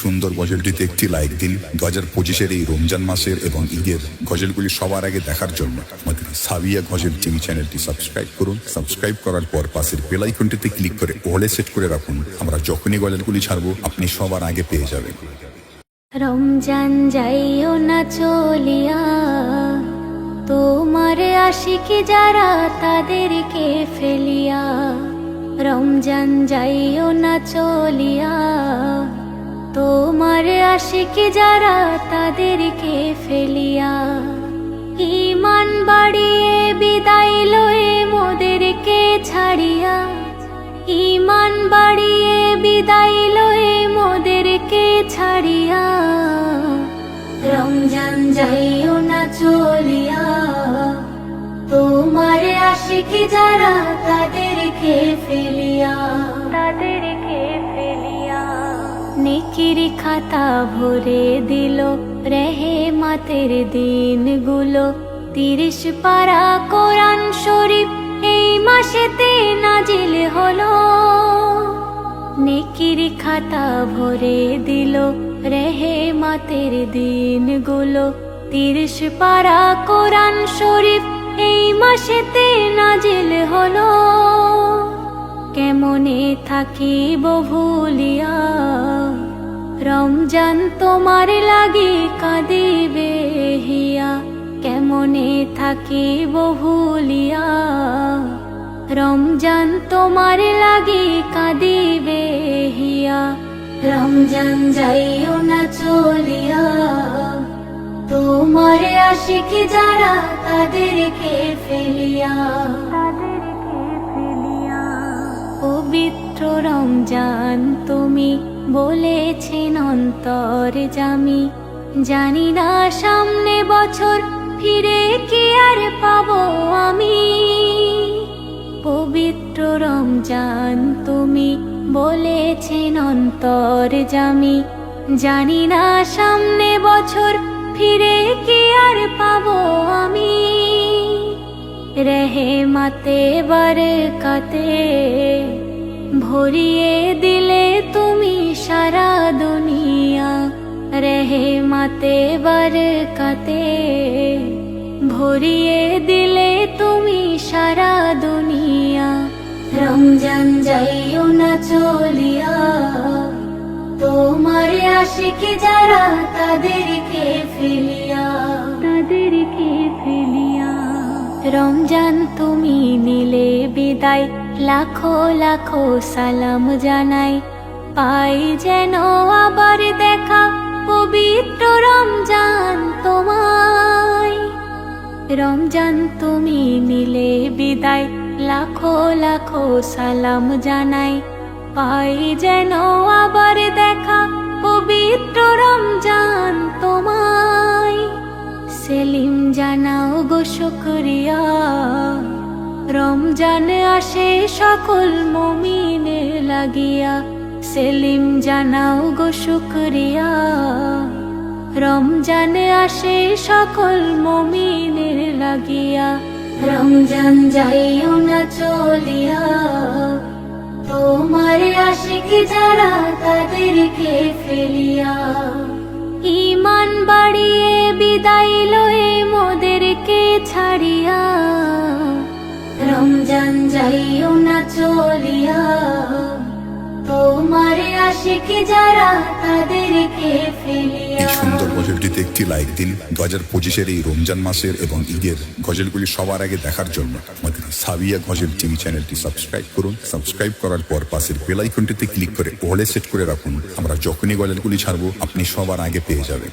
সুন্দর গজলটিতে একটি লাইক দিন। 2025-এর এই রমজান মাসের এবং ঈদের গজলগুলি সবার আগে দেখার জন্য আমাদের সাবিয়া গজল টিভি চ্যানেলটি সাবস্ক্রাইব করুন। সাবস্ক্রাইব করার পর পাশের বেল আইকনটিতে ক্লিক করে ওলে সেট করে রাখুন। আমরা যখনই গজলগুলি ছাড়বো আপনি সবার আগে পেয়ে যাবেন। রমজান যাইও না চলিয়া, তোমার আশিকি যারা তাদেরকে ফেলিয়া। রমজান যাইও না চলিয়া, তোমার আশিকি যারা তাদেরকে ফেলিয়া। ঈমান বাড়িয়ে বিদায় লয়ে মোদেরকে ছাড়িয়া, ঈমান বাড়িয়ে বিদায় লয়ে মোদেরকে ছাড়িয়া। রমজান যাইও না চলিয়া, তোমার আশিকি যারা তাদেরকে ফেলিয়া, তাদেরকে ফেলিয়া। নেকির খাতা ভরে দিল রেহেমাতের দিনগুলো, 30 পারা কোরআন শরীফ এই মাসেতে নাজিল হলো। নেকির খাতা ভরে দিল রেহেমাতের দিনগুলো, 30 পারা কোরআন শরীফ এই মাসেতে নাজিল হলো। কেমনে থাকিব ভুলিয়া, রমজান তোমার লাগি কাঁদিবে হিয়া। কেমনে থাকিব ভুলিয়া, রমজান তোমার লাগি কাঁদিবে হিয়া। রমজান যাইও না চলিয়া, তোমার আশিকি যারা তাদেরকে ফেলিয়া, তাদেরকে ফেলিয়া। পবিত্র রমজান তুমি বলেছেন অন্তর জামি, জানি না সামনে বছর ফিরে কি আর পাবো আমি। পবিত্র রমজান তুমি বলেছেন অন্তর জামি, জানি না সামনে বছর ফিরে কি আর পাবো আমি। রেহেমাতে বারকাতে ভরিয়ে দিলে তুমি সারা দুনিয়া। রেহেমাতে বারকাতে ভরিয়ে দিলে তুমি সারা দুনিয়া। রমজান যাইও না চলিয়া, তোমার আশিকি যারা তাদেরকে ফেলিয়া, তাদেরকে ফেলিয়া। রমজান তুমি নিলে বিদায়, লাখো লাখো সালাম জানাই, পাই যেন আবার দেখা পবিত্র রমজান তোমায়। রমজান তুমি নিলে বিদায়, লাখো লাখো সালাম জানাই, পাই যেন আবার দেখা পবিত্র রমজান তোমায়। সেলিম জানাও গো শুকরিয়া, রমজান আসে সকল মুমিনের লাগিয়া। সেলিম জানাও গো শুকরিয়া, রমজান আসে সকল মুমিনের লাগিয়া। রমজান যাইও না চলিয়া, তোমার আশিকি যারা তাদেরকে ফেলিয়া। ঈমান বাড়িয়ে বিদায় লয়ে মোদেরকে ছাড়িয়া। রমজান যাইও না চলিয়া, তোমার আশিকি যারা তাদেরকে ফেলিয়া। এই সুন্দর গজলটিতে একটি লাইক দিন। 2025-এর এই রমজান মাসের এবং ঈদের গজলগুলি সবার আগে দেখার জন্য আমাদের সাবিয়া গজল টিভি চ্যানেলটি সাবস্ক্রাইব করুন। সাবস্ক্রাইব করার পর পাশের বেল আইকনটিতে ক্লিক করে ওলে সেট করে রাখুন। আমরা যখনই গজলগুলি ছাড়বো আপনি সবার আগে পেয়ে যাবেন।